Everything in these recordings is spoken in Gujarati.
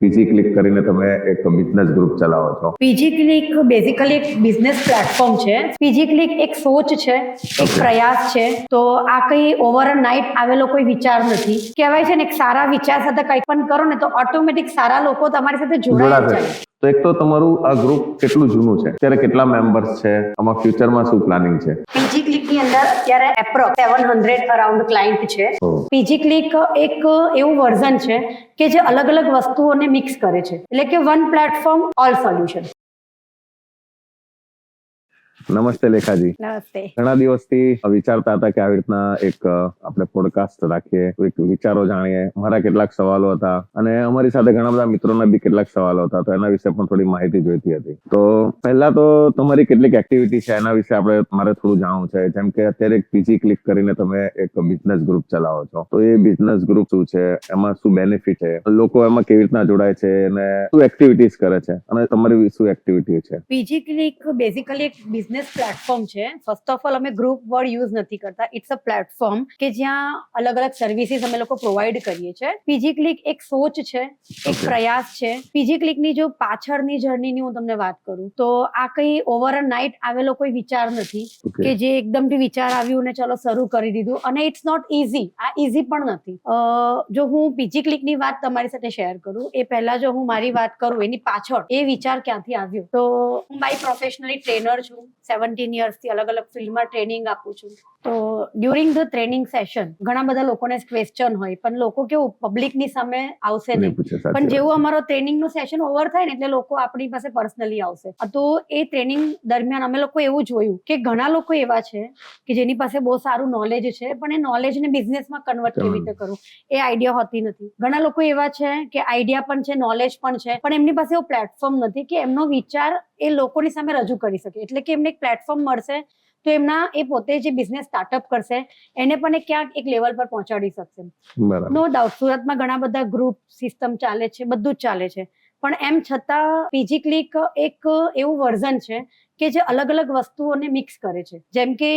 પીજી ક્લિક કરીને તમે એક બિઝનેસ ગ્રુપ ચલાવો છો. પીજી ક્લિક બેઝિકલી એક બિઝનેસ પ્લેટફોર્મ છે. પીજી ક્લિક એક સોચ છે, એક પ્રયાસ છે. તો આ કઈ ઓવર નાઇટ આવેલો કોઈ વિચાર નથી. કહેવાય છે ને, એક સારા વિચાર સાથે કંઈ પણ કરો ને તો ઓટોમેટિક સારા લોકો તમારી સાથે જોડાઈ જાય. તો એક તો તમારું આ ગ્રુપ કેટલું જૂનું છે, અત્યારે કેટલા મેમ્બર્સ છે, આમાં ફ્યુચરમાં શું પ્લાનિંગ છે? પીજી ક્લિક ની અંદર અત્યારે એપ્રોક્સ 700 અરાઉન્ડ ક્લાયન્ટ છે. પીજી ક્લિક એક એવું વર્ઝન છે કે જે અલગ અલગ વસ્તુઓને મિક્સ કરે છે, એટલે કે વન પ્લેટફોર્મ ઓલ સોલ્યુશન. નમસ્તે લેખાજી. નમસ્તે. ઘણા દિવસથી વિચારતા હતા કે આવી રીતના એક આપણે પોડકાસ્ટ રાખીએ, એક વિચારો જાણીએ. મારા કેટલાક સવાલો હતા અને અમારી સાથે ઘણા બધા મિત્રોના બી કેટલાક સવાલો હતા, તો એના વિશે પણ થોડી માહિતી જોઈતી હતી. તો પહેલા તો તમારી કેટલીક એક્ટિવિટી છે એના વિશે મારે થોડું જાણવું છે. જેમ કે અત્યારે એક પીજી ક્લિક કરીને તમે એક બિઝનેસ ગ્રુપ ચલાવો છો, તો એ બિઝનેસ ગ્રુપ શું છે, એમાં શું બેનિફિટ છે, લોકો એમાં કેવી રીતના જોડાય છે અને શું એક્ટિવિટીઝ કરે છે, અને તમારી શું એક્ટિવિટી છે? પીજી ક્લિક બેઝિકલી એક બિઝનેસ પ્લેટફોર્મ છે. ફર્સ્ટ ઓફ ઓલ અમે ગ્રુપ વર્ડ યુઝ નથી કરતા. ઇટ્સ અ પ્લેટફોર્મ કે જ્યાં અલગ અલગ સર્વિસીસ અમે લોકો પ્રોવાઈડ કરીએ છીએ. પીજી ક્લિક એક સોચ છે, એક પ્રયાસ છે. પીજી ક્લિક ની જો પાછળની જર્નીની હું તમને વાત કરું તો આ કઈ ઓવર નાઇટ આવેલો કોઈ વિચાર નથી કે જે એકદમથી વિચાર આવ્યું ને ચલો શરૂ કરી દીધું. અને ઇટ્સ નોટ ઇઝી. આ ઇઝી પણ નથી. જો હું પીજી ક્લિક ની વાત તમારી સાથે શેર કરું એ પહેલા જો હું મારી વાત કરું એની પાછળ એ વિચાર ક્યાંથી આવ્યો, તો હું બાય પ્રોફેશનલી ટ્રેનર છું. 17 યર્સથી અલગ અલગ ફિલ્ડમાં ટ્રેનિંગ આપું છું. તો ડ્યુરિંગ ધ ટ્રેનિંગ સેશન ઘણા બધા લોકોને ક્વેશ્ચન હોય, પણ લોકો કેવું પબ્લિકની સામે આવશે નહીં. પણ જેવું અમારો ટ્રેનિંગનું સેશન ઓવર થાય ને એટલે લોકો આપણી પાસે પર્સનલી આવશે. તો એ ટ્રેનિંગ દરમિયાન અમે લોકો એવું જોયું કે ઘણા લોકો એવા છે કે જેની પાસે બહુ સારું નોલેજ છે, પણ એ નોલેજને બિઝનેસમાં કન્વર્ટ કેવી રીતે કરવું એ આઈડિયા હોતી નથી. ઘણા લોકો એવા છે કે આઈડિયા પણ છે, નોલેજ પણ છે, પણ એમની પાસે એવું પ્લેટફોર્મ નથી કે એમનો વિચાર એ લોકોની સામે રજૂ કરી શકે. એટલે કે એમને એક પ્લેટફોર્મ મળશે તો એમના એ પોતે જે બિઝનેસ સ્ટાર્ટઅપ કરશે એને પણ એ ક્યાંક એક લેવલ પર પહોંચાડી શકશે. નો ડાઉટ સુરતમાં ઘણા બધા ગ્રુપ સિસ્ટમ ચાલે છે, બધું જ ચાલે છે, પણ એમ છતાં પીજી ક્લિક એક એવું વર્ઝન છે કે જે અલગ અલગ વસ્તુઓને મિક્સ કરે છે. જેમ કે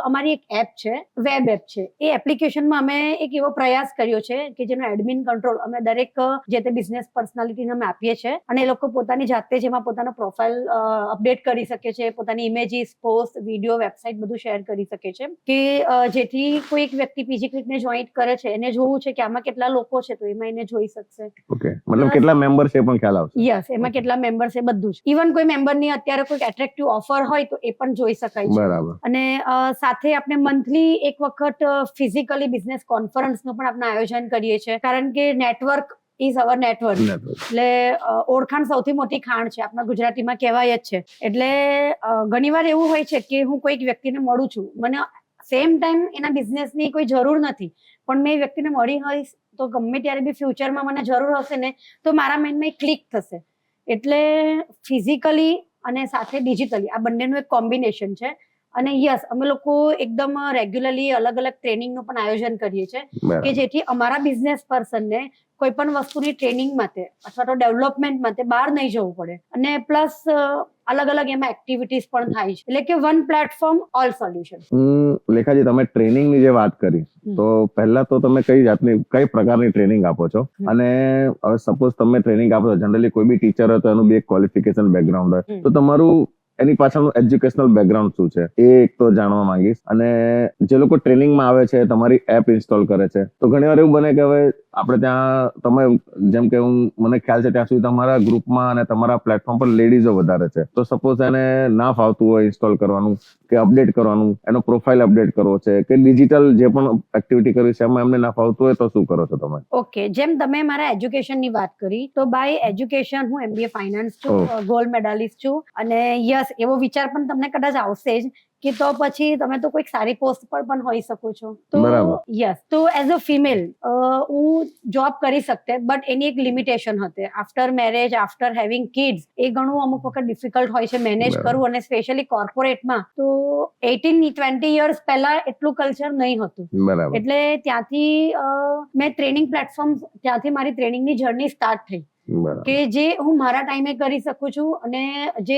અમારી એક એપ છે, વેબ એપ છે. એ એપ્લિકેશનમાં અમે એક એવો પ્રયાસ કર્યો છે કે જેનો એડમિન કંટ્રોલ અમે દરેક જે તે બિઝનેસ પર્સનાલિટીને અમે આપીએ છીએ, અને એ લોકો પોતાની જાતે જ એમાં પોતાનો પ્રોફાઇલ અપડેટ કરી શકે છે, પોતાની ઇમેજીસ, પોસ્ટ, વિડીયો, વેબસાઇટ બધું શેર કરી શકે છે કે જેથી કોઈ એક વ્યક્તિ પીજી ક્લિકને જોઈન્ટ કરે છે એને જોવું છે કે આમાં કેટલા લોકો છે તો એમાં એને જોઈ શકશે. ઓકે, મતલબ કેટલા મેમ્બર છે પણ ખ્યાલ આવશે. યસ, એમાં કેટલા મેમ્બર છે બધું જ. ઇવન કોઈ મેમ્બરની અત્યારે કોઈ એટ્રેક્ટિવ ઓફર હોય તો એ પણ જોઈ શકાય છે. બરાબર. અને સાથે આપણે મંથલી એક વખત ફિઝિકલી બિઝનેસ કોન્ફરન્સનું પણ આપણે આયોજન કરીએ છીએ, કારણ કે નેટવર્ક ઇઝ અવર નેટવર્ક. એટલે ઓળખાણ સૌથી મોટી ખાણ છે, આપણા ગુજરાતીમાં કહેવાય જ છે. એટલે ઘણીવાર એવું હોય છે કે હું કોઈક વ્યક્તિને મળું છું, મને સેમ ટાઈમ એના બિઝનેસની કોઈ જરૂર નથી, પણ મેં એ વ્યક્તિને મળી હોઈશ તો ગમે ત્યારે બી ફ્યુચરમાં મને જરૂર હશે ને તો મારા માઇન્ડમાં એક ક્લિક થશે. એટલે ફિઝિકલી અને સાથે ડિજિટલી આ બંનેનું એક કોમ્બિનેશન છે. અને યસ, અમે લોકો એકદમ રેગ્યુલરલી અલગ અલગ ટ્રેનિંગનું પણ આયોજન કરીએ છીએ કે જેથી અમારા બિઝનેસ પર્સનને કોઈ પણ વસ્તુની ટ્રેનિંગ માટે અથવા તો ડેવલપમેન્ટ માટે બહાર નહીં જવું પડે. અને પ્લસ અલગ અલગ એમાં એક્ટિવિટીઝ પણ થાય છે, એટલે કે વન પ્લેટફોર્મ ઓલ સોલ્યુશન. લેખાજી, તમે ટ્રેનિંગની જે વાત કરી, તો પહેલા તો તમે કઈ પ્રકારની ટ્રેનિંગ આપો છો? અને હવે સપોઝ તમે ટ્રેનિંગ આપો છો, જનરલી કોઈ બી ટીચર હોય તો એનું બી એક ક્વોલિફિકેશન બેકગ્રાઉન્ડ હોય, તો તમારું એની પાછળનું એજ્યુકેશનલ બેકગ્રાઉન્ડ શું છે એ એક તો જાણવા માંગીશ. અને જે લોકો ટ્રેનિંગમાં આવે છે, તમારી એપ ઇન્સ્ટોલ કરે છે, તો ઘણીવાર એવું બને કે હવે આપણે ત્યાં તમે જેમ કે મને ખ્યાલ છે ત્યાં સુધી તમારા ગ્રુપમાં અને તમારા પ્લેટફોર્મ પર લેડીઝો વધારે છે, તો સપોઝ એને ના ફાવતું હોય ઇન્સ્ટોલ કરવાનું કે અપડેટ કરવાનું, એનો પ્રોફાઇલ અપડેટ કરવો છે કે ડિજિટલ જે પણ એક્ટિવિટી કરવી છે એમાં એમને ના ફાવતું હોય તો શું કરો છો તમે? ઓકે, જેમ તમે મારા એજ્યુકેશનની વાત કરી, તો બાય એજ્યુકેશન હું MBA ફાઇનાન્સ છું, ગોલ્ડ મેડાલિસ્ટ છું. અને યસ, એવો વિચાર પણ તમને કદાચ આવશે જ કે તો પછી તમે તો કોઈક સારી પોસ્ટ પર પણ હોઈ શકો છો. તો યસ, તો એઝ અ ફિમેલ હું જોબ કરી શકતે, બટ એની એક લિમિટેશન હતી. After marriage, after having kids એ ઘણું અમુક વખત ડિફિકલ્ટ હોય છે મેનેજ કરવું, અને સ્પેશિયલી કોર્પોરેટમાં તો 18-20 યર્સ પહેલા એટલું કલ્ચર નહીં હતું. એટલે ત્યાંથી મેં ટ્રેનિંગ પ્લેટફોર્મ, ત્યાંથી મારી ટ્રેનિંગની જર્ની સ્ટાર્ટ થઈ કે જે હું મારા ટાઈમે કરી શકું છું અને જે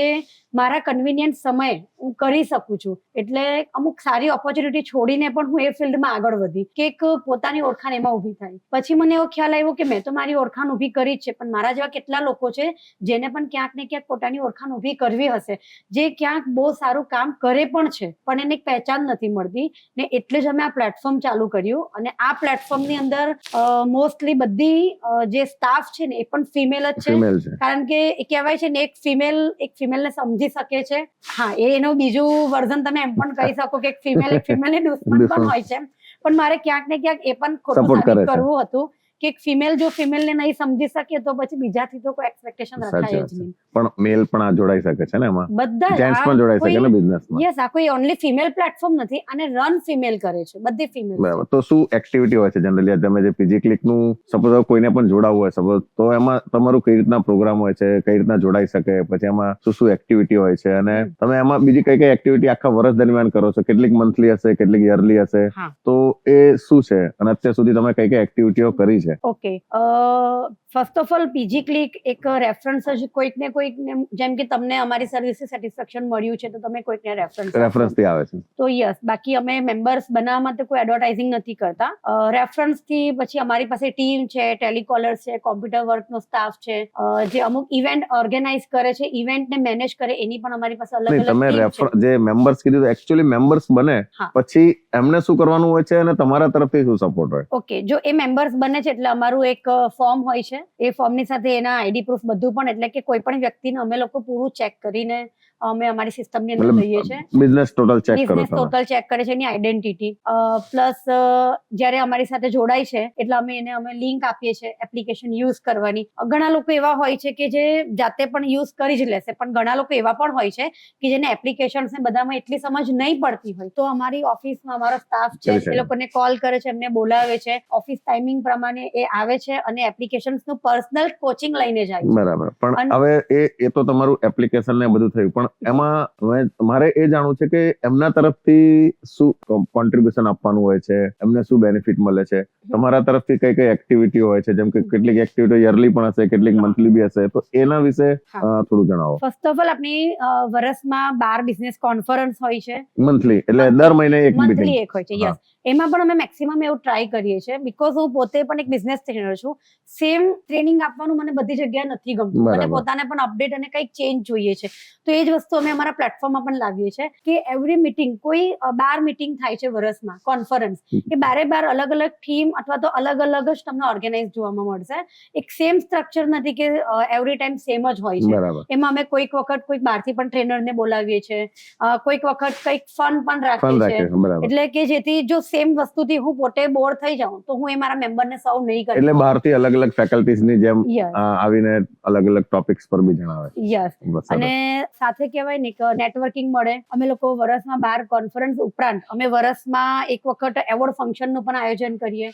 મારા કન્વિનિયન્ટ સમયે હું કરી શકું છું. એટલે અમુક સારી ઓપોર્ચ્યુનિટી છોડીને પણ હું એ ફિલ્ડમાં આગળ વધી કે એક પોતાની ઓળખાણ એમાં ઊભી થાય. પછી મને એવો ખ્યાલ આવ્યો કે મેં તો મારી ઓળખાણ ઊભી કરી જ છે, પણ મારા જેવા કેટલા લોકો છે જેને પણ ક્યાંક ને ક્યાંક પોતાની ઓળખાણ ઊભી કરવી હશે, જે ક્યાંક બહુ સારું કામ કરે પણ છે પણ એને એક પહેચાન નથી મળતી, ને એટલે જ અમે આ પ્લેટફોર્મ ચાલુ કર્યું. અને આ પ્લેટફોર્મની અંદર મોસ્ટલી બધી જે સ્ટાફ છે ને એ પણ ફિમેલ જ છે, ફિમેલ છે. કારણ કે એ કહેવાય છે ને એક ફિમેલને સમજી શકે છે. હા, એનું બીજું વર્ઝન તમે એમ પણ કહી શકો કે એક ફિમેલની દુશ્મન પણ હોય છે, પણ મારે ક્યાંક ને ક્યાંક એ પણ ખોટું Support કરે સાબિત છે. કરવું હતું કે એક ફિમેલ જો ફિમેલને નહીં સમજી શકે તો પછી બીજાથી તો કોઈ એક્સપેક્ટેશન સાચી રખાય વાત જ છે. નહીં. પણ મેલ પણ આ જોડાઈ શકે છે ને એમાં, બધા જેન્ટ્સ પણ જોડાઈ શકે ને બિઝનેસમાં. યસ, આ કોઈ ઓનલી ફિમેલ પ્લેટફોર્મ નથી, અને રન ફિમેલ કરે છે, બધી ફિમેલ. બરાબર. તો શું એક્ટિવિટી હોય છે જનરલી તમે જે પીજી ક્લિક નું સપોઝ કોઈને પણ જોડાવવું હોય સપોઝ, તો એમાં તમારું કઈ રીતના પ્રોગ્રામ હોય છે, કઈ રીતના જોડાઈ શકે, પછી એમાં શું એક્ટિવિટી હોય છે, અને તમે એમાં બીજી કઈ એક્ટિવિટી આખા વર્ષ દરમિયાન કરો છો, કેટલીક મંથલી હશે, કેટલીક યરલી હશે, હા. તો એ શું છે અને અત્યાર સુધી તમે કઈ એક્ટિવિટીઓ કરી છે? Okay, first of all PG click એક રેફરન્સ જ કોઈકને જેમ કે તમને અમારી સર્વિસથી સેટિસ્ફેક્શન મળ્યું છે તો તમે કોઈકને રેફરન્સ થી આવે છે. તો યસ, બાકી અમે મેમ્બર્સ બનાવવા માટે કોઈ એડવર્ટાઇઝિંગ નથી કરતા. રેફરન્સ થી પછી અમારી પાસે ટીમ છે, ટેલિકોલર્સ છે, કોમ્પ્યુટર વર્કનો સ્ટાફ છે, જે અમુક ઇવેન્ટ ઓર્ગેનાઇઝ કરે છે, ઇવેન્ટને મેનેજ કરે, એની પણ અમારી પાસે અલગ અલગ તમે ટીમ છે. જે મેમ્બર્સ કીધું એકચ્યુઅલી મેમ્બર્સ બને હા. પછી એમને શું કરવાનું હોય છે અને તમારા તરફથી શું સપોર્ટ હોય? ઓકે, જો એ મેમ્બર્સ બને છે એટલે અમારું એક ફોર્મ હોય છે, એ ફોર્મની સાથે એના આઈડી પ્રૂફ બધું પણ, એટલે કે કોઈ પણ વ્યક્તિને અમે લોકો પૂરું ચેક કરીને અમે અમારી સિસ્ટમની અંદર લઈએ છીએ. બિઝનેસ ટોટલ ચેક કરો બિઝનેસ તમે? ટોટલ ચેક કરે છે, એની આઈડેન્ટિટી પ્લસ જ્યારે અમારી સાથે જોડાય છે એટલે અમે લિંક આપીએ છીએ એપ્લિકેશન યુઝ કરવાની. ઘણા લોકો એવા હોય છે કે જે જાતે પણ યુઝ કરી જ લેશે, પણ ઘણા લોકો એવા પણ હોય છે કે જેને એપ્લિકેશન્સ ને બધામાં એટલી સમજ નહીં પડતી હોય, તો અમારી ઓફિસમાં અમારો સ્ટાફ છે, એ લોકોને કોલ કરે છે, એમને બોલાવે છે, ઓફિસ ટાઈમિંગ પ્રમાણે એ આવે છે અને એપ્લિકેશન્સ નું પર્સનલ કોચિંગ લઈને જાય છે. બરાબર. પણ હવે એ તો તમારું એપ્લિકેશન ને બધું થયું, પણ એમાં મારે એ જાણવું છે કે એમના તરફથી શું કોન્ટ્રીબ્યુશન આપવાનું હોય છે, એમને શું બેનિફિટ મળે છે, તમારા તરફથી કઈ કઈ એક્ટિવિટી હોય છે, જેમ કે કેટલીક એક્ટિવિટી યરલી પણ હશે, કેટલીક મંથલી બી હશે, તો એના વિશે થોડું જણાવો. ફર્સ્ટ ઓફ ઓલ આપણી વર્ષમાં 12 બિઝનેસ કોન્ફરન્સ હોય છે. મંથલી એટલે દર મહિને એક મંથલી એક હોય છે. યસ, એમાં પણ અમે મેક્સિમમ એવું ટ્રાય કરીએ છીએ, બીકોઝ હું પોતે પણ એક બિઝનેસ ટ્રેનર છું. સેમ ટ્રેનિંગ આપવાનું મને બધી જગ્યાએ નથી ગમતું, મને પોતાને પણ અપડેટ અને કંઈક ચેન્જ જોઈએ છે. તો એ જ વસ્તુ અમે અમારા પ્લેટફોર્મમાં પણ લાવીએ છીએ કે એવરી મીટિંગ, કોઈ 12 મીટિંગ થાય છે વર્ષમાં, કોન્ફરન્સ, એ 12 અલગ અલગ થીમ અથવા તો અલગ અલગ જ તમને ઓર્ગેનાઇઝ જોવામાં મળશે. એક સેમ સ્ટ્રક્ચર નથી કે એવરી ટાઈમ સેમ જ હોય છે. એમાં અમે કોઈક વખત કોઈક બહારથી પણ ટ્રેનરને બોલાવીએ છીએ, કોઈક વખત કંઈક ફન પણ રાખીએ છીએ, એટલે કે જેથી જો સેમ વસ્તુથી હું પોતે બોર થઈ જાઉં તો હું એ મારા મેમ્બરને સર્વ નહીં કરું. એટલે બહારથી અલગ અલગ ફેકલ્ટીઝની જેમ આવીને અલગ અલગ ટોપિક્સ પર બી જણાવે. યસ, અને સાથે કહેવાય ને કે નેટવર્કિંગ મળે. અમે લોકો વર્ષમાં 12 કોન્ફરન્સ ઉપરાંત અમે વર્ષમાં એક વખત એવોર્ડ ફંક્શનનું પણ આયોજન કરીએ,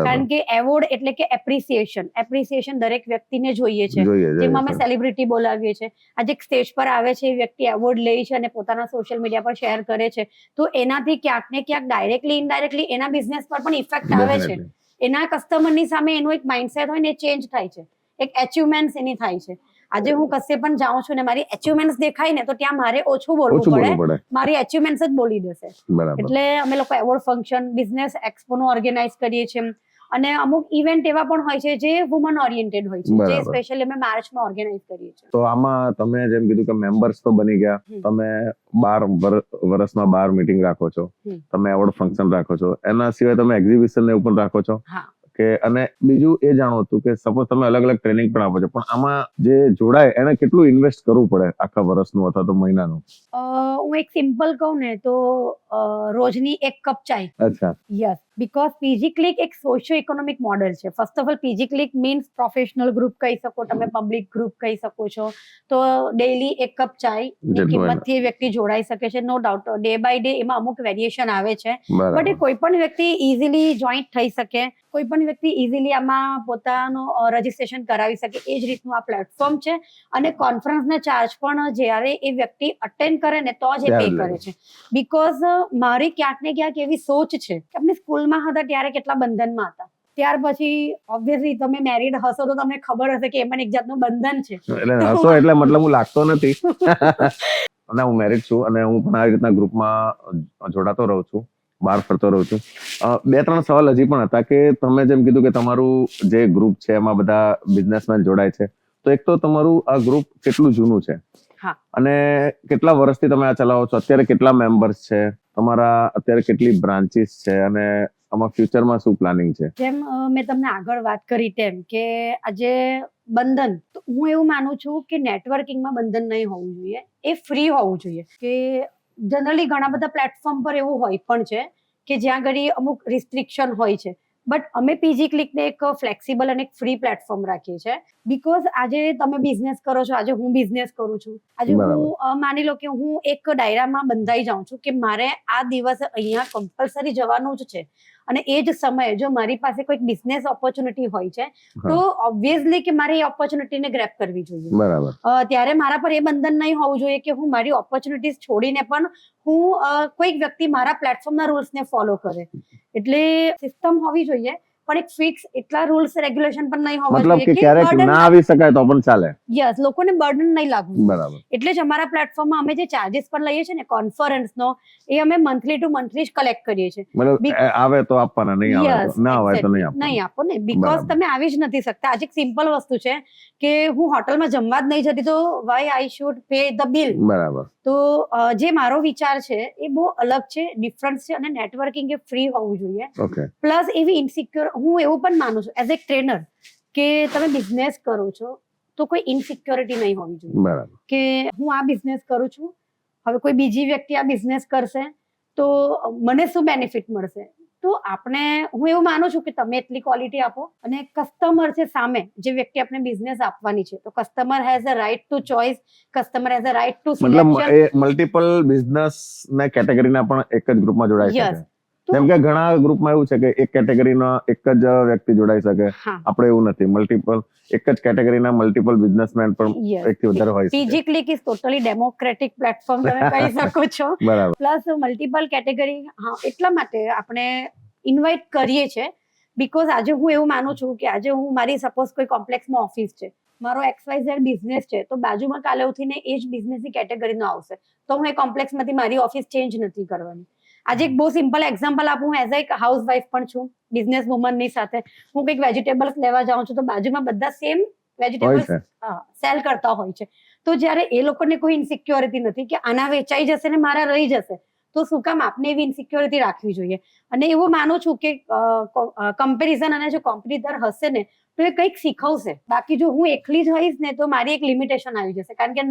કારણ કે એવોર્ડ એટલે કે એપ્રિસિએશન દરેક વ્યક્તિને જોઈએ છે, જેમાં અમે સેલિબ્રિટી બોલાવીએ છીએ. આજે એક સ્ટેજ પર આવે છે, એ વ્યક્તિ એવોર્ડ લે છે અને પોતાના સોશિયલ મીડિયા પર શેર કરે છે, તો એનાથી ક્યાંક ને ક્યાંક ડાયરેક્ટલી ઇનડાયરેક્ટલી એના બિઝનેસ પર પણ ઇફેક્ટ આવે છે. એના કસ્ટમરની સામે એનું એક માઇન્ડસેટ હોય ને, ચેન્જ થાય છે, એક એચિવમેન્ટ એની થાય છે. આજે હું કશે પણ જાઉં છું ને મારી એચિવમેન્ટ્સ દેખાય ને તો ત્યાં મારે ઓછું બોલવું પડે, મારી એચિવમેન્ટ્સ જ બોલી દેશે. એટલે અમે લોકો એવોર્ડ ફંક્શન, બિઝનેસ એક્સપોનું ઓર્ગેનાઇઝ કરીએ છીએ, અને અમુક ઇવેન્ટ એવા પણ હોય છે જે વુમન ઓરિએન્ટેડ હોય છે, જે સ્પેશિયલી અમે માર્ચમાં ઓર્ગેનાઇઝ કરીએ છીએ. તો આમાં તમે જેમ કીધું કે મેમ્બર્સ તો બની ગયા, તમે 12 વર્ષમાં 12 મીટિંગ રાખો છો, તમે એવોર્ડ ફંક્શન રાખો છો, એના સિવાય તમે એક્ઝિબિશન ને પણ રાખો છો કે, અને બીજું એ જાણવું હતું કે સપોઝ તમે અલગ અલગ ટ્રેનિંગ પણ આપો છો, પણ આમાં જે જોડાય એને કેટલું ઇન્વેસ્ટ કરવું પડે આખા વર્ષનું અથવા તો મહિનાનું? હું એક સિમ્પલ કહું ને તો રોજની 1 કપ ચાય. અચ્છા. યસ, બીકોઝ પીજી ક્લિક એક સોશિયો ઇકોનોમિક મોડેલ છે. First of all PG click means professional group કહી શકો, તમે પબ્લિક ગ્રુપ કહી શકો છો. તો ડેઈલી 1 કપ ચાય ની કિંમતથી એ વ્યક્તિ જોડાઈ શકે છે. No doubt day by day એમાં અમુક વેરિએશન આવે છે, બટ એ કોઈ પણ વ્યક્તિ ઇઝીલી જોઈન્ટ થઈ શકે, કોઈ પણ વ્યક્તિ ઇઝીલી આમાં પોતાનું રજીસ્ટ્રેશન કરાવી શકે. એ જ રીતનું આ પ્લેટફોર્મ છે, અને કોન્ફરન્સના ચાર્જ પણ જ્યારે એ વ્યક્તિ અટેન્ડ કરે ને તો જ એ પે કરે છે. બીકોઝ મારી ક્યાંક ને ક્યાંક એવી સોચ છે કે આપણે સ્કૂલમાં હતા ત્યારે કેટલા બંધનમાં હતા, ત્યાર પછી ઓબ્વિયસલી તમે મેરિડ હશો તો તમને ખબર હશે કે એમાં એક જાતનું બંધન છે. એટલે હશો એટલે મતલબ હું લાગતો નથી. ના હું મેરિડ છું અને હું પણ આવી રીતના ગ્રુપમાં જોડાતો રહું છું, બહાર ફરતો રહું છું. 2-3 સવાલ હજી પણ હતા કે તમે જેમ કીધું કે તમારું જે ગ્રુપ છે એમાં બધા બિઝનેસમેન જોડાય છે, તો એક તો તમારું આ ગ્રુપ કેટલું જૂનું છે હા. અને કેટલા વર્ષથી તમે આ ચલાવો છો, અત્યારે કેટલા મેમ્બર્સ છે, તમારા અત્યારે કેટલી બ્રાન્ચીસ છે અને આમાં ફ્યુચરમાં શું પ્લાનિંગ છે? જેમ મેં તમને આગળ વાત કરી તેમ કે આજે બંધન, તો હું એવું માનું છું કે નેટવર્કિંગમાં બંધન નહીં હોવું જોઈએ, એ ફ્રી હોવું જોઈએ. કે જનરલી ઘણા બધા પ્લેટફોર્મ પર એવું હોય પણ છે કે જ્યાં ઘડી અમુક રિસ્ટ્રિક્શન હોય છે, બટ અમે પીજી ક્લિકને એક ફ્લેક્સિબલ અને એક ફ્રી પ્લેટફોર્મ રાખીએ છીએ. બીકોઝ આજે તમે બિઝનેસ કરો છો, આજે હું બિઝનેસ કરું છું, આજે હું માની લો કે હું એક ડાયરામાં બંધાઈ જાઉં છું કે મારે આ દિવસે અહીંયા કમ્પલસરી જવાનું જ છે, અને એ જ સમયે જો મારી પાસે કોઈ બિઝનેસ ઓપોર્ચ્યુનિટી હોય છે તો ઓબ્વિયસલી કે મારે એ ઓપોર્ચ્યુનિટીને ગ્રેબ કરવી જોઈએ. બરાબર. ત્યારે મારા પર એ બંધન નહીં હોવું જોઈએ કે હું મારી ઓપોર્ચ્યુનિટીઝ છોડીને પણ હું કોઈક વ્યક્તિ મારા પ્લેટફોર્મના રૂલ્સને ફોલો કરે. એટલે સિસ્ટમ હોવી જોઈએ, પણ એક ફિક્સ એટલા રૂલ્સ રેગ્યુલેશન પણ નહીં હોવા મતલબ જોઈએ કે ક્યારેક ના આવી શકાય તો પણ ચાલે. યસ, લોકોને બર્ડન નહીં લાગવું. બરાબર. એટલે જ અમારા પ્લેટફોર્મમાં અમે જે ચાર્जेस પણ લઈએ છીએ ને કોન્ફરન્સનો, એ અમે મંથલી ટુ મંથલી જ કલેક્ટ કરીએ છીએ. મતલબ આવે તો આપવાના, નહીં આવે તો ના આવે તો નહીં આપવાના. નહીં આપો ને, બીકોઝ તમે આવી જ નથી શકતા. આજે એક સિમ્પલ વસ્તુ છે કે હું હોટલમાં જમવા જ નહીં જતી તો why I should pay the bill. બરાબર. તો જે મારો વિચાર છે એ બહુ અલગ છે, ડિફરન્ટ છે, અને નેટવર્કિંગ એ ફ્રી હોવું જોઈએ. ઓકે. પ્લસ એવી ઇનસિક્યોર, હું એવું પણ માનું છું એઝ એ ટ્રેનર કે તમે બિઝનેસ કરો છો તો કોઈ ઇનસિક્યોરિટી નહીં હોવી જોઈએ. બરાબર. કે હું આ બિઝનેસ કરું છું, હવે કોઈ બીજી વ્યક્તિ આ બિઝનેસ કરશે તો મને શું બેનિફિટ મળશે. તો આપણે, હું એવું માનું છું કે તમે એટલી ક્વોલિટી આપો, અને કસ્ટમર છે સામે જે વ્યક્તિ આપણે બિઝનેસ આપવાની છે, તો customer has a right to choice, customer has a right to મતલબ સિલેક્શન. એ મલ્ટિપલ બિઝનેસ ના કેટેગરીના પણ એક જ ગ્રુપમાં જોડાઈ શકે. જેમ કે ઘણા ગ્રુપમાં એવું છે કે એક કેટેગરીનો એક જ વ્યક્તિ જોડાઈ શકે, આપણે એવું નથી. મલ્ટિપલ એક જ કેટેગરીના મલ્ટિપલ બિઝનેસમેન પણ એકથી વધારે હોય છે. PG click is totally democratic platform, તમે કહી શકો છો. બરાબર. પ્લસ મલ્ટિપલ કેટેગરી, હા, એટલા માટે આપણે ઇન્વાઇટ કરીએ છીએ બીકોઝ આજે હું એવું માનું છું કે આજે હું મારી સપોઝ કોઈ કોમ્પ્લેક્સમાં ઓફિસ છે, મારો XYZ બિઝનેસ છે, તો બાજુમાં કાલે ઉઠીને એ જ બિઝનેસની કેટેગરીનો આવશે, તો હું એ કોમ્પ્લેક્સમાંથી મારી ઓફિસ ચેન્જ નથી કરવાની. આજે એક બહુ સિમ્પલ એક્ઝામ્પલ આપું, હું એઝ એક હાઉસ વાઇફ પણ છું, બિઝનેસ વુમનની સાથે હું કંઈક વેજીટેબલ્સ લેવા જાઉં છું તો બાજુમાં બધા સેમ વેજીટેબલ્સ સેલ કરતા હોય છે. તો જ્યારે એ લોકોને કોઈ ઇનસિક્યોરિટી નથી કે આના વેચાઈ જશે ને મારા રહી જશે, તો શું કામ આપને એવી ઇનસિક્યોરિટી રાખવી જોઈએ. અને એવું માનું છું કે કમ્પેરિઝન અને જો કોમ્પિટિટર હશે ને તો એ કંઈક શીખવશે. બાકી જો હું એકલી જ હોઈશ ને તો મારી એક લિમિટેશન આવી જશે, કારણ કે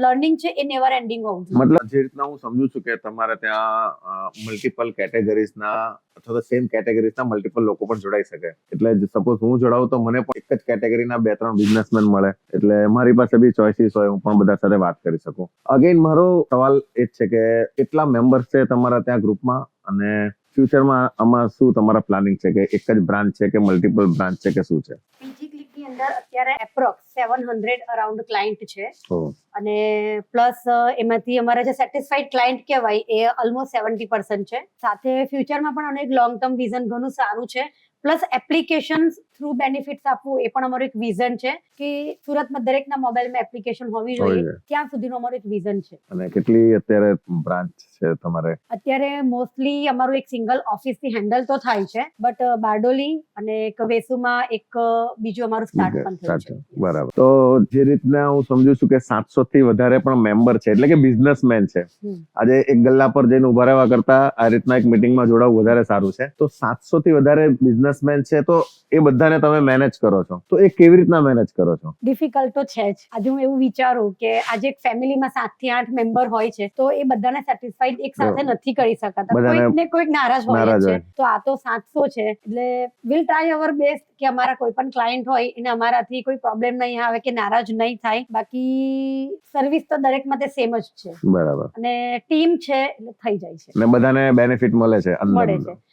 લર્નિંગ છે એ નેવર એન્ડિંગ હોવું જોઈએ. મતલબ જે રીતના હું સમજુ છું કે તમારે ત્યાં મલ્ટિપલ કેટેગરીઝના અથવા તો સેમ કેટેગરીઝના મલ્ટિપલ લોકો પણ જોડાઈ શકે. એટલે સપોઝ હું જોડાવું તો મને પણ એક જ કેટેગરીના 2-3 બિઝનેસમેન મળે, એટલે મારી પાસે બી ચોઇસીસ હોય, હું પણ બધા સાથે વાત કરી શકું. અગેન મારો સવાલ એ જ છે કે કેટલા મેમ્બર્સ છે તમારા ત્યાં ગ્રુપમાં, અને ફ્યુચરમાં આમાં શું તમારા પ્લાનિંગ છે, કે એક જ બ્રાન્ચ છે કે મલ્ટિપલ બ્રાન્ચ છે કે શું છે? પીજી ક્લિકની અંદર અત્યારે એપ્રોક્સ 700 અરાઉન્ડ ક્લાયન્ટ છે, ઓહ. અને પ્લસ એમાંથી અમારા જે સેટિસ્ફાઈડ ક્લાયન્ટ કહેવાય એ ઓલમોસ્ટ 70% છે. સાથે ફ્યુચરમાં પણ અનેક લોંગ ટર્મ વિઝન ઘણું સારું છે. પ્લસ એપ્લિકેશન થ્રુ બેનિફિટ્સ આપવું એ પણ અમારું એક વિઝન છે કે સુરતમાં દરેકના મોબાઈલમાં એપ્લિકેશન હોવી જોઈએ, ત્યાં સુધીનું અમારું એક વિઝન છે. અને કેટલી અત્યારે બ્રાન્ચ છે તમારે? અત્યારે મોસ્ટલી અમારું એક સિંગલ ઓફિસથી હેન્ડલ તો થાય છે, બટ બારડોલી અને એક વેસુમાં એક બીજું અમારું સ્ટાર્ટ પણ થયું છે. બરાબર. તો જે રીતના હું સમજુ છું કે 700 થી વધારે પણ મેમ્બર છે, એટલે કે બિઝનેસમેન છે, આજે એક ગલ્લા પર જઈને ઉભા રહેવા કરતા આ રીતના એક મીટિંગમાં જોડાવું વધારે સારું છે. તો 700 થી વધારે બિઝનેસમેન છે, તો એ બધાને તમે મેનેજ કરો છો, તો એ કેવી રીતના મેનેજ કરો છો? ડિફિકલ્ટ તો છે જ. આજે હું એવું વિચારું કે આજે એક ફેમિલીમાં 7 થી 8 મેમ્બર હોય છે, તો એ બધાને સેટિસ્ફાઈડ એક સાથે નથી કરી શકાતા, કોઈક ને કોઈક નારાજ હોય છે. તો આ તો 700 છે, એટલે વિલ ટ્રાય અવર બેસ્ટ કે અમારા કોઈ પણ ક્લાયન્ટ હોય એને અમારાથી કોઈ પ્રોબ્લેમ નહીં આવે કે નારાજ નહીં થાય. બાકી સર્વિસ તો દરેક માટે સેમ જ છે. બરાબર. અને ટીમ છે એટલે થઈ જાય છે, અને બધાને બેનિફિટ મળે છે.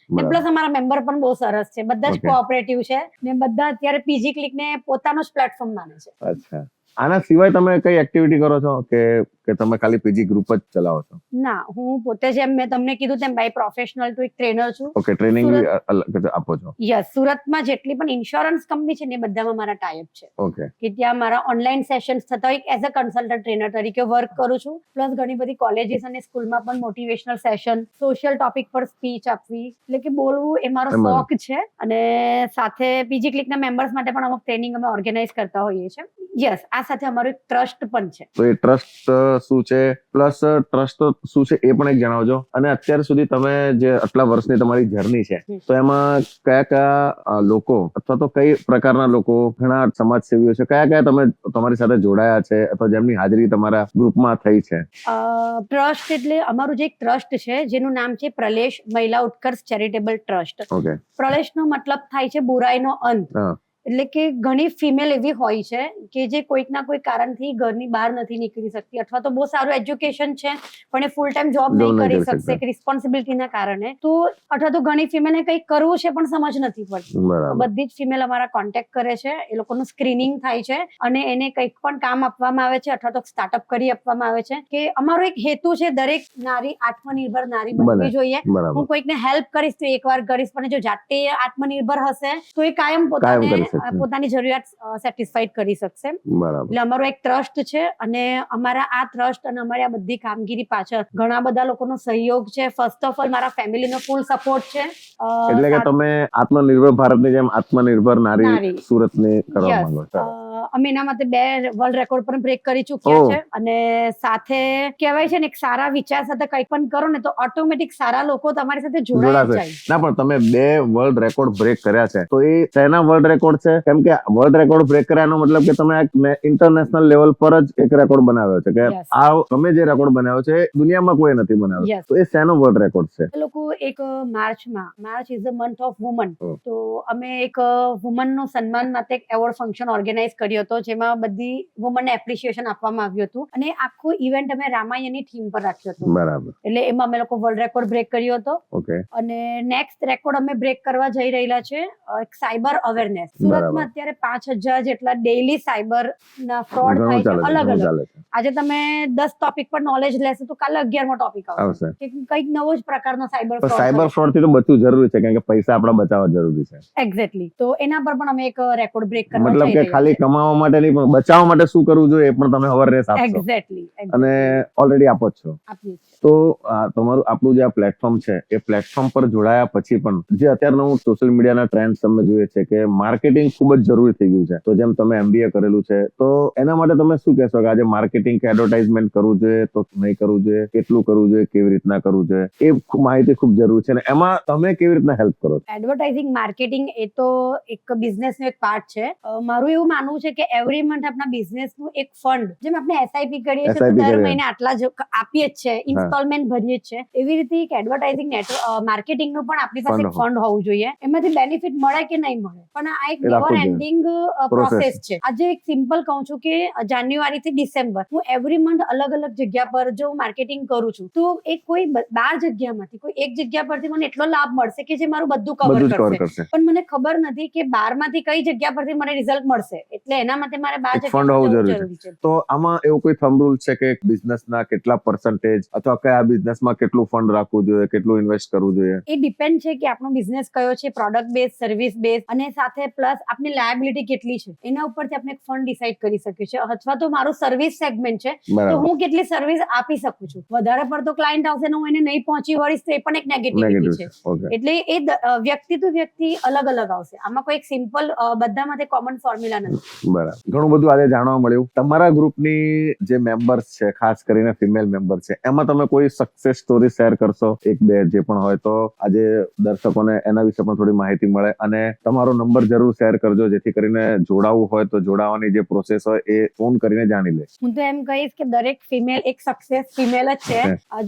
પ્લસ અમારા મેમ્બર પણ બહુ સરસ છે, બધા જ કોઓપરેટિવ છે, ને બધા અત્યારે પીજી ક્લિક ને પોતાનો જ પ્લેટફોર્મ માને છે. અચ્છા. આના સિવાય તમે કઈ એક્ટિવિટી કરો છો કે તમે ખાલી પીજી ગ્રુપ જ ચલાવો છો? ના, હું પોતે જેમ મેં તમને કીધું તેમ બાય પ્રોફેશનલ તો એક ટ્રેનર છું. ઓકે, ટ્રેનિંગ આપો છો? યસ, સુરતમાં જેટલી પણ ઇન્સ્યોરન્સ કંપની છે ને એ બધામાં મારા ટાઈપ છે. ઓકે, કે ત્યાં મારા ઓનલાઈન સેશન્સ થતા હોય એઝ અ કન્સલ્ટન્ટ ટ્રેનર તરીકે વર્ક કરું છું. પ્લસ ઘણી બધી કોલેજીસ અને સ્કૂલમાં પણ મોટિવેશનલ સેશન, સોશિયલ ટોપિક પર સ્પીચ આપવી, એટલે કે બોલવું એ મારો એમાં. શોખ છે. અને સાથે પીજી ક્લિકના મેમ્બર્સ માટે પણ અમુક ટ્રેનિંગ અમે ઓર્ગેનાઇઝ કરતા હોઈએ છીએ. યસ, આ સાથે અમારું એક ટ્રસ્ટ પણ છે. તો એ ટ્રસ્ટ શું છે, પ્લસ ટ્રસ્ટ શું છે એ પણ એક જણાવજો. અને અત્યાર સુધી તમે જે આટલા વર્ષની તમારી જર્ની છે, તો એમાં કયા કયા લોકો અથવા તો કઈ પ્રકારના લોકો, ઘણા સમાજસેવીઓ છે, કયા કયા તમે તમારી સાથે જોડાયા છે અથવા જેમની હાજરી તમારા ગ્રુપમાં થઈ છે? ટ્રસ્ટ એટલે અમારું જે એક ટ્રસ્ટ છે જેનું નામ છે પ્રલેશ મહિલા ઉત્કર્ષ ચેરિટેબલ ટ્રસ્ટ. ઓકે. પ્રલેશનો મતલબ થાય છે બુરાઈનો અંત. હા. એટલે કે ઘણી ફિમેલ એવી હોય છે કે જે કોઈક ના કોઈ કારણથી ઘરની બહાર નથી નીકળી શકતી, અથવા તો બહુ સારું એજ્યુકેશન છે પણ એ ફૂલ ટાઈમ જોબ નહીં કરી શકશે કે રિસ્પોન્સિબિલિટીના કારણે. તો અથવા તો ઘણી ફિમેલને કંઈક કરવું છે પણ સમજ નથી પડતી. તો બરાબર. બધી જ ફિમેલ અમારા કોન્ટેક્ટ કરે છે, એ લોકોનું સ્ક્રીનિંગ થાય છે અને એને કંઈક પણ કામ આપવામાં આવે છે અથવા તો સ્ટાર્ટઅપ કરી આપવામાં આવે છે. કે અમારો એક હેતુ છે દરેક નારી આત્મનિર્ભર નારી બનવી જોઈએ. બરાબર. હું કોઈકને હેલ્પ કરીશ તો એકવાર કરીશ, પણ જો જાતે આત્મનિર્ભર હશે તો એ કાયમ પોતાની જરૂરિયાત સેટિસ્ફાઈડ કરી શકશે. બરાબર. એટલે અમારો એક ટ્રસ્ટ છે અને અમારા આ ટ્રસ્ટ અને અમારી આ બધી કામગીરી પાછળ ઘણા બધા લોકોનો સહયોગ છે. ફર્સ્ટ ઓફ ઓલ મારા ફેમિલીનો ફૂલ સપોર્ટ છે. એટલે કે તમે આત્મનિર્ભર ભારતની જેમ આત્મનિર્ભર નારી સુરતની કરવા માંગો છો? અમે એના માટે 2 વર્લ્ડ રેકોર્ડ પણ બ્રેક કરી ચૂક્યા છે. અને સાથે કહેવાય છે ને, એક સારા વિચાર સાથે કંઈ પણ કરો ને તો ઓટોમેટિક સારા લોકો તમારી સાથે જોડાઈ જાય. ના, પણ તમે 2 વર્લ્ડ રેકોર્ડ બ્રેક કર્યા છે, તો એ શેના વર્લ્ડ રેકોર્ડ છે? કેમ કે વર્લ્ડ રેકોર્ડ બ્રેક કર્યાનો મતલબ કે તમે ઇન્ટરનેશનલ લેવલ પર જ એક રેકોર્ડ બનાવ્યો છે, કે આ તમે જે રેકોર્ડ બનાવ્યો છે દુનિયામાં કોઈ નથી બનાવ્યો. તો એ શેનો વર્લ્ડ રેકોર્ડ છે? એ લોકો એક March is the month of woman, તો અમે એક વુમન નું સન્માન માટે એક એવોર્ડ ફંક્શન ઓર્ગેનાઇઝ કર્યો હતો, જેમાં બધી વુમનને એપ્રિસિએશન આપવામાં આવ્યું હતું. અને આખું ઇવેન્ટ અમે રામાયણની થીમ પર રાખ્યો હતો. બરાબર. એટલે એમાં અમે લોકો વર્લ્ડ રેકોર્ડ બ્રેક કર્યો હતો. ઓકે. અને નેક્સ્ટ રેકોર્ડ અમે બ્રેક કરવા જઈ રહેલા છે એક સાયબર અવેરનેસ. સુરતમાં અત્યારે 5000 જેટલા ડેઈલી સાયબર ના ફ્રોડ થાય છે, અલગ અલગ. આજે તમે 10 ટોપિક પર નોલેજ લેશો તો કાલે 11મો ટોપિક આવશે કે કંઈક નવો જ પ્રકારનો સાયબર ફ્રોડ થી તો બચવું જરૂરી છે, કારણ કે પૈસા આપણા બચાવવા જરૂરી છે. એક્ઝેક્ટલી. તો એના પર પણ અમે એક રેકોર્ડ બ્રેક કરવા મતલબ કે ખાલી કમાવા માટે નહીં, પણ બચાવવા માટે શું કરવું જોઈએ એ પણ તમે અવેરનેસ આપશો. એક્ઝેક્ટલી. અને ઓલરેડી આપો છો. તો તમારું આપણું જે આ પ્લેટફોર્મ છે, એ પ્લેટફોર્મ પર જોડાયા પછી પણ જે અત્યારનું સોશિયલ મીડિયાના ટ્રેન્ડ તમે જોઈએ છે કે માર્કેટિંગ ખૂબ જ જરૂરી થઈ ગયું છે. તો જેમ તમે MBA કરેલું છે, તો એના માટે તમે શું કહેશો કે આજે માર્કેટિંગ કે એડવર્ટાઇઝમેન્ટ કરવું જોઈએ તો નહીં કરવું જોઈએ, કેટલું કરવું જોઈએ, કેવી રીતના કરવું જોઈએ, એ માહિતી ખૂબ જરૂરી છે. અને એમાં તમે કેવી રીતના હેલ્પ કરો છો? એડવર્ટાઇઝિંગ માર્કેટિંગ એ તો એક બિઝનેસનો એક પાર્ટ છે. મારું એવું માનવું છે કે એવરી મંથ આપણા બિઝનેસનું એક ફંડ, જેમ આપણે SIP કરીએ છીએ દર મહિને આટલા જ આપીએ જ છે, ઇન્સ્ટોલમેન્ટ ભરીએ જ છે, એવી રીતે એક એડવર્ટાઇઝિંગ માર્કેટિંગનું પણ આપણી પાસે એક ફંડ હોવું જોઈએ. એમાંથી બેનિફિટ મળે કે નહીં મળે, પણ આ એક નેવર એન્ડિંગ પ્રોસેસ છે. આજે એક સિમ્પલ કહું છું કે જાન્યુઆરી થી ડિસેમ્બર હું એવરી મંથ અલગ અલગ જગ્યા પર જો માર્કેટિંગ કરું છું, તો એ કોઈ 12 જગ્યામાંથી કોઈ એક જગ્યા પરથી મને એટલો લાભ મળશે કે જે મારું બધું કવર કરશે. પણ મને ખબર નથી કે 12 માંથી કઈ જગ્યા પરથી મને રિઝલ્ટ મળશે, એટલે એના માટે મારે 12 જગ્યા જરૂરી છે. તો આમાં એવું કોઈ થંબ રૂલ છે કે બિઝનેસના કેટલા પર્સન્ટેજ અથવા કયા બિઝનેસમાં કેટલું ફંડ રાખવું જોઈએ, કેટલું ઇન્વેસ્ટ કરવું જોઈએ? એ ડિપેન્ડ છે કે આપણો બિઝનેસ કયો છે, પ્રોડક્ટ બેઝ, સર્વિસ બેઝ, અને સાથે પ્લસ આપની લાયબિલિટી કેટલી છે, એના ઉપરથી આપણે એક ફંડ ડિસાઈડ કરી શકીએ છીએ. અથવા તો મારું સર્વિસ સેગમેન્ટ છે, તો હું કેટલી સર્વિસ આપી શકું છું. વધારે પડતો ક્લાયન્ટ આવશે ને હું એને નહીં પહોંચી વળીશ તો એ પણ એક નેગેટિવિટી છે. એટલે એ વ્યક્તિ ટુ વ્યક્તિ અલગ અલગ આવશે. આમાં કોઈ એક સિમ્પલ બધા માટે કોમન ફોર્મ્યુલા નથી. બરાબર. ઘણું બધું આજે જાણવા મળ્યું. તમારા ગ્રુપની જે મેમ્બર્સ છે, ખાસ કરીને ફિમેલ મેમ્બર છે, એમાં તમે કોઈ સક્સેસ સ્ટોરી શેર કરશો, 1-2 જે પણ હોય, તો આજે દર્શકોને એના વિશે પણ થોડી માહિતી મળે. અને તમારો નંબર જરૂર શેર કરજો, જેથી કરીને જોડાવવું હોય તો જોડાવાની જે પ્રોસેસ હોય એ ફોન કરીને જાણી લે. હું તો એમ કહીશ કે દરેક ફિમેલ એક સક્સેસ ફિમેલ જ છે.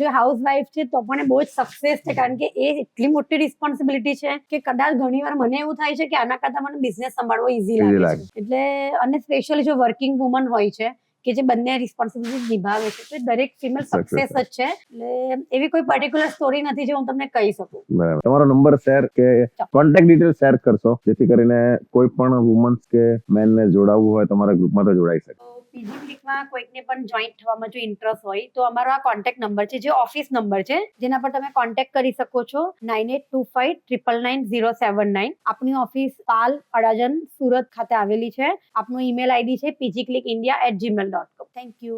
જો હાઉસવાઈફ છે તો પણ એ બહુ જ સક્સેસ છે, કારણ કે એ એટલી મોટી રિસ્પોન્સિબિલિટી છે કે કદાચ ઘણીવાર મને એવું થાય છે કે આના કરતા મને બિઝનેસ સંભાળવો ઈઝી લાગે છે. એટલે અને સ્પેશિયલી જો વર્કિંગ વુમન હોય છે કે જે બંને રિસ્પોન્સિબિલિટી નિભાવે છે, તો એ દરેક ફિમેલ Success સક્સેસ જ છે. એટલે એવી કોઈ પર્ટિક્યુલર સ્ટોરી નથી જે હું તમને કહી શકું. બરાબર. તમારો નંબર શેર કે કોન્ટેક્ટ ડિટેલ શેર કરશો, જેથી કરીને કોઈ પણ વુમન્સ કે મેનને જોડાવવું હોય તમારા ગ્રુપમાં તો જોડાઈ શકે. તો પીજી ક્લિકમાં કોઈકને પણ જોઈન્ટ થવામાં જો ઇન્ટરેસ્ટ હોય તો અમારો આ કોન્ટેક્ટ નંબર છે, જે ઓફિસ નંબર છે, જેના પર તમે કોન્ટેક્ટ કરી શકો છો 9825999079. આપણી ઓફિસ પાલ અડાજન સુરત ખાતે આવેલી છે. આપનો ઈમેલ આઈડી છે pgclickindia@gmail.com. Thank you.